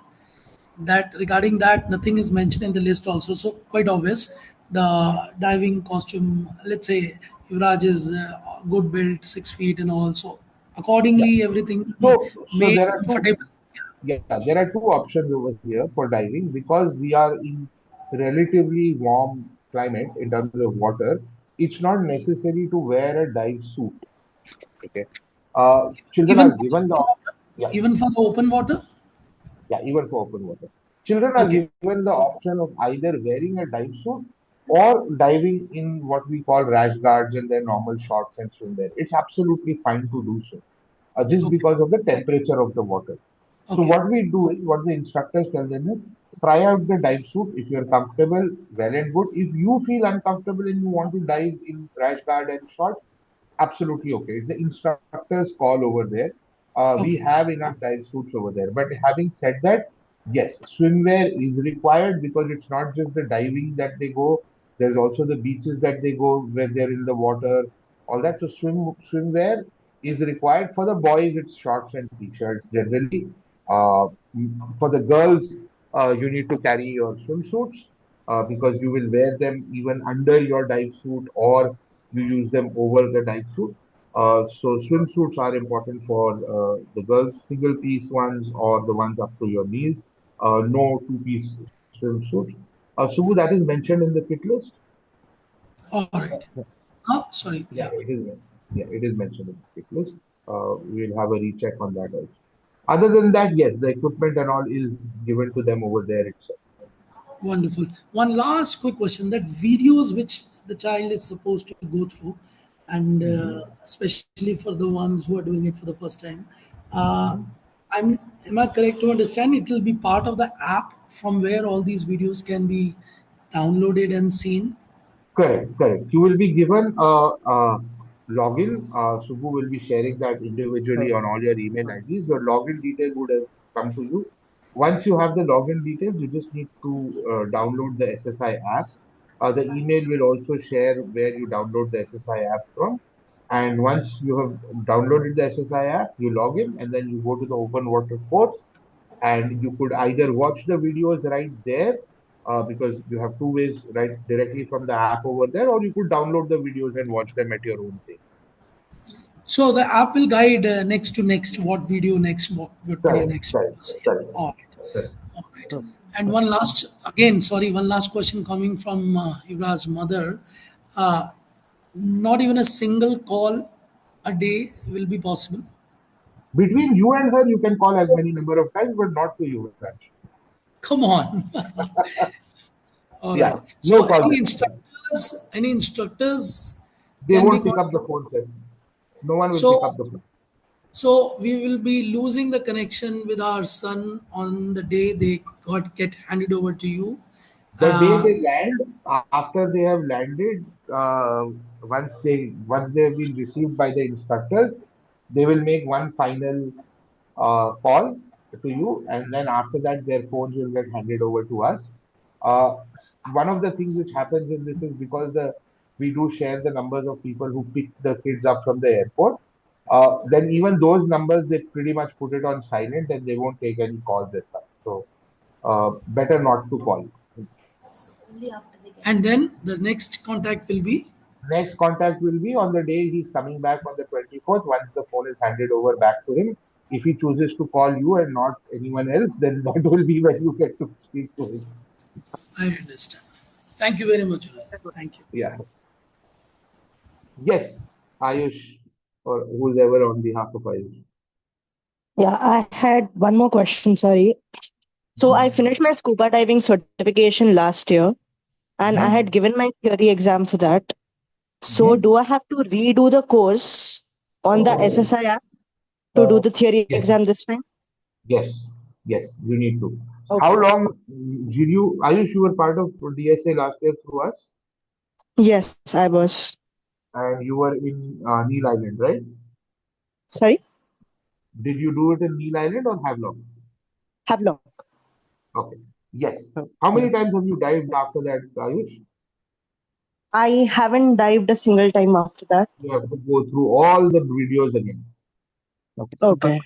That regarding that, nothing is mentioned in the list also, so quite obvious. The diving costume, let's say Yuvraj is good built, 6 feet and all, so Yeah. accordingly everything will be So made there are two. comfortable. Yeah, there are two options over here for diving because we are in relatively warm climate in terms of water. It's not necessary to wear a dive suit. Okay. Children Even are for the given the open water, yeah, even for the open water. yeah, even for open water. Children are Okay, given the option of either wearing a dive suit or diving in what we call rash guards and their normal shorts and swimwear. It's absolutely fine to do so, just okay, because of the temperature of the water. So okay, what we do is, what the instructors tell them is, try out the dive suit. If you're comfortable, well and good. If you feel uncomfortable and you want to dive in rash guard and shorts, absolutely okay. It's the instructor's call over there. We okay, have enough dive suits over there. But having said that, yes, swimwear is required because it's not just the diving that they go. There's also the beaches that they go where they're in the water, all that. So swimwear is required for the boys. It's shorts and t-shirts generally. Uh, for the girls, you need to carry your swimsuits because you will wear them even under your dive suit or you use them over the dive suit. So swimsuits are important for the girls, single piece ones or the ones up to your knees. No two-piece swimsuits. Subbu, that is mentioned in the kit list. All right. Yeah. Sorry. Yeah, Yeah. it is. Yeah, it is mentioned in the kit list. We'll have a recheck on that also. Other than that, yes, the equipment and all is given to them over there itself. Wonderful. One last quick question: that videos which the child is supposed to go through, and Mhm, especially for the ones who are doing it for the first time, uh, mhm. am I correct to understand it will be part of the app from where all these videos can be downloaded and seen? Correct, correct. You will be given a login. Subbu will be sharing that individually on all your email IDs. Your login details would have come to you. Once you have the login details, you just need to download the SSI app. The email will also share where you download the SSI app from. And once you have downloaded the SSI app, you log in and then you go to the open water course and you could either watch the videos right there because you have two ways right directly from the app over there, or you could download the videos and watch them at your own pace. So the app will guide next to next, what video next, what video Correct, next. correct, Yeah. correct, All right. correct. All right. So, And uh, one last, again, sorry, one last question coming from Ibrah's mother. Uh, Not even a single call a day will be possible. Between you and her, you can call as many number of times, but not to you, Raj. Come on. All Yeah, right. no So call any that. instructors, any instructors They can be won't pick up the contacted. phone, sir. No one will pick So up the phone. so we will be losing the connection with our son on the day they got get handed over to you. The day Uh, they land, after they have landed, once they have been received by the instructors, they will make one final call to you, and then after that, their phones will get handed over to us. Uh, One of the things which happens in this is because the we do share the numbers of people who pick the kids up from the airport. Then even those numbers they pretty much put it on silent and they won't take any calls as such. So better not to call. and then the next contact will be. Next contact will be on the day he's coming back on the 24th. Once the phone is handed over back to him, if he chooses to call you and not anyone else, then that will be when you get to speak to him. I understand. Thank you very much, Unai. Thank you. Yeah. Yes, Ayush, or whoever on behalf of Ayush. Yeah, I had one more question. Sorry. So I Mhm. finished my scuba diving certification last year, and I had Mhm. given my theory exam for that. So Mhm. do I have to redo the course on the SSI app to do the theory Yes, exam this time? yes, yes, you need to. How Okay. long did you, Ayush, you were part of DSA last year through us, Yes, I was. and you were in Neil Island, right? Sorry, Did you do it in Neil Island or Havelock? Havelock. Okay. Yes. How yeah. many times have you dived after that, Ayush? I haven't dived a single time after that. You have to go through all the videos again. Okay. Okay.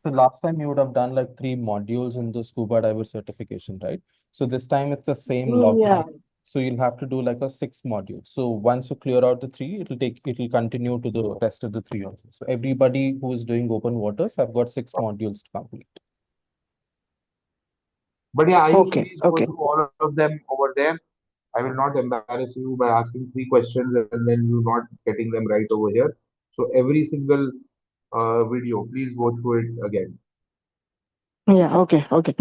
So last time you would have done like three modules in the scuba diver certification, right? So this time it's the same Yeah. login. So you'll have to do like a six module. So once you clear out the three, it'll continue to the rest of the three also. So everybody who is doing open waters have got six modules to complete. But yeah, Ayush, Okay. please go Okay. through all of them over there. I will not embarrass you by asking three questions and then you not getting them right over here. So every single video, please go through it again. Yeah. Okay. Okay.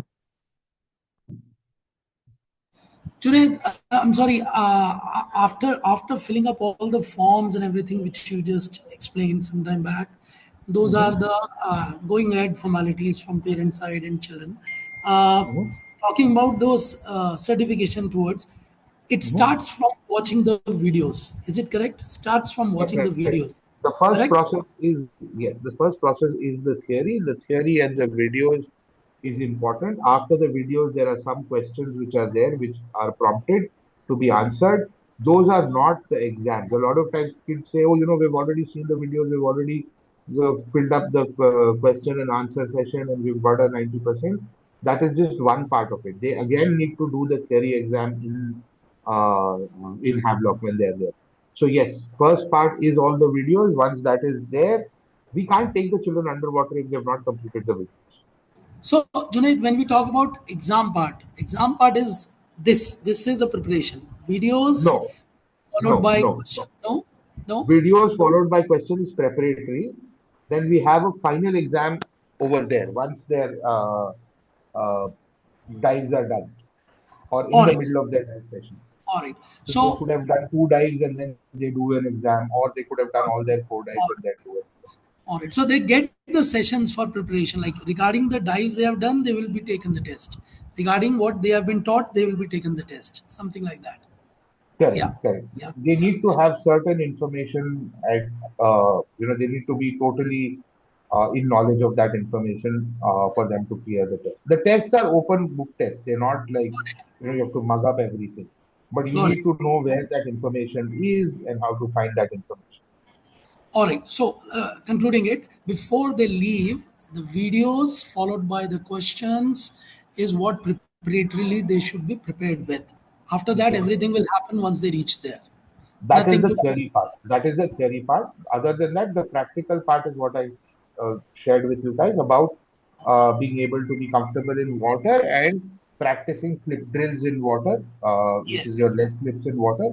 Junaid, I'm sorry. After filling up all the forms and everything which you just explained some time back, those are Mhm, the going ahead formalities from parent side and children. Uh, mhm, Talking about those certification towards, it mhm. starts from watching the videos. Is it correct? Starts from watching the Correct. videos. The first Correct? process is, yes, the first process is the theory. The theory and the videos is important. After the videos, there are some questions which are there which are prompted to be answered. Those are not the exams. A lot of times kids say, oh, we've already seen the videos, we've already we've filled up the question and answer session and we've got a 90%. That is just one part of it. They again need to do the theory exam in Havelock when they're there. So yes, first part is all the videos. Once that is there, we can't take the children underwater if they've not completed the videos. So, Junaid, when we talk about exam part is this. This is a preparation. Videos No, followed no, by no, question. no. No, no. Videos followed by questions preparatory. Then we have a final exam over there once their uh, dives are done or in All the right, middle of their dive sessions. all right. So they So, could have done two dives and then they do an exam, or they could have done all their four dives all and then do an exam. all right. So they get the sessions for preparation. Like regarding the dives they have done, they will be taken the test. Regarding what they have been taught, they will be taken the test. Something like that. Correct, Yeah, correct. yeah, They yeah. need to have certain information at, they need to be totally in knowledge of that information for them to clear the test. The tests are open book tests. They're not like, you have to mug up everything. But you Got need it. to know where that information is and how to find that information. All right. So, concluding it, before they leave, the videos followed by the questions is what preparatorily they should be prepared with. After that, Yes. everything will happen once they reach there. That is Nothing the to. theory part. That is the theory part. Other than that, the practical part is what I shared with you guys about being able to be comfortable in water and practicing flip drills in water, which is your Yes. leg flips in water.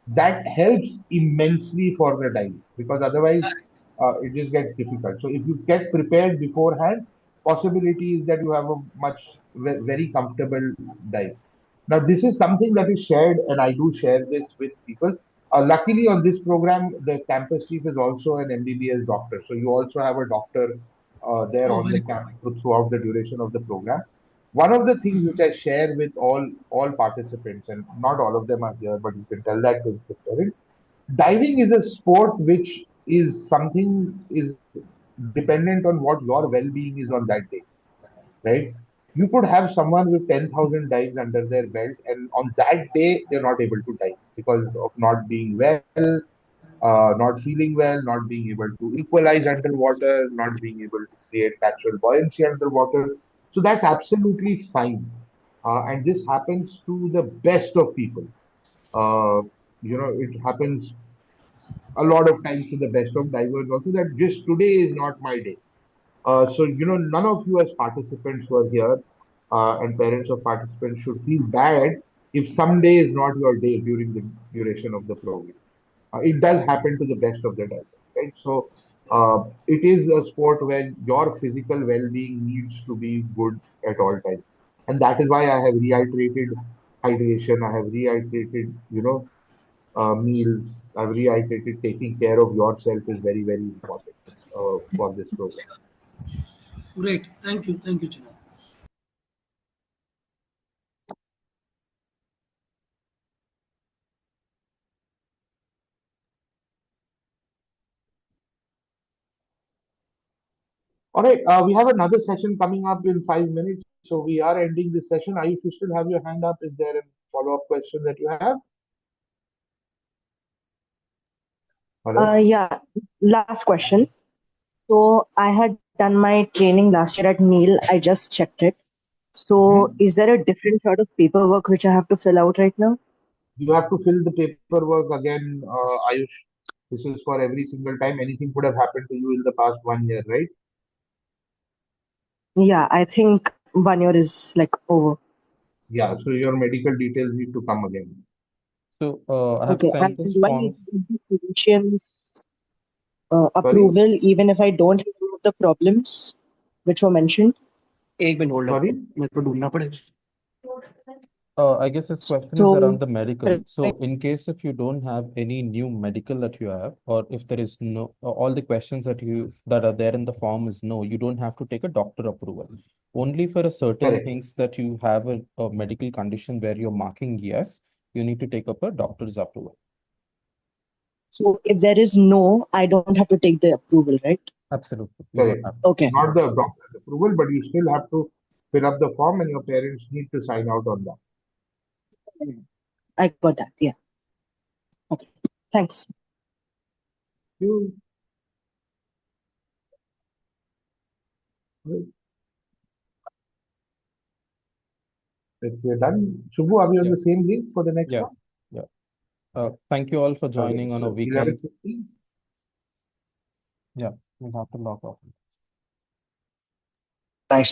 That helps immensely for the dives because otherwise it just gets difficult. So if you get prepared beforehand, possibility is that you have a much very comfortable dive. Now, this is something that is shared, and I do share this with people. Luckily, on this program, the campus chief is also an MBBS doctor. So you also have a doctor there Oh, on the very good. camp throughout the duration of the program. One of the things which I share with all participants, and not all of them are here, but you can tell that to the parent, diving is a sport which is something is dependent on what your well-being is on that day, right? You could have someone with 10,000 dives under their belt, and on that day, they're not able to dive because of not being well, not feeling well, not being able to equalize underwater, not being able to create natural buoyancy underwater. So that's absolutely fine. And this happens to the best of people. Uh, it happens a lot of times to the best of divers also that just today is not my day. So, none of you as participants who are here and parents of participants should feel bad if some day is not your day during the duration of the program. It does happen to the best of the divers, right? So, it is a sport where your physical well-being needs to be good at all times. And that is why I have reiterated hydration, I have reiterated, meals, I've reiterated taking care of yourself is very, very important for this program. Great. Thank you. Thank you, Junaid. All right, we have another session coming up in 5 minutes. So we are ending this session. Ayush, you still have your hand up? Is there a follow-up question that you have? Hello? Yeah, last question. So I had done my training last year at Neil. I just checked it. So Mhm. is there a different sort of paperwork which I have to fill out right now? You have to fill the paperwork again, Ayush. This is for every single time. Anything could have happened to you in the past 1 year, right? Yeah, I think 1 year is like over. Yeah, so your medical details need to come again. So I have Okay, and sent this do I form. need the physician Sorry? approval even if I don't have any of the problems which were mentioned? एक minute hold रखो Sorry? मेरे को ढूंढना पड़ेगा I guess this question is So around the medical. So, in case if you don't have any new medical that you have, or if there is no, all the questions that are there in the form is no, you don't have to take a doctor approval. Only for a certain Correct. things that you have a medical condition where you're marking yes, you need to take up a doctor's approval. so if there is no, I don't have to take the approval, right? Absolutely, you don't Correct. have. Okay, Not the doctor's approval, but you still have to fill up the form and your parents need to sign out on that. I got that. Yeah. Okay. Thanks. You Right. We're done. Subbu, are we on Yeah, the same link for the next yeah, one? yeah. Thank you all for Okay, joining on a so weekend. 11:15. Yeah, we'll have to log off. Thanks,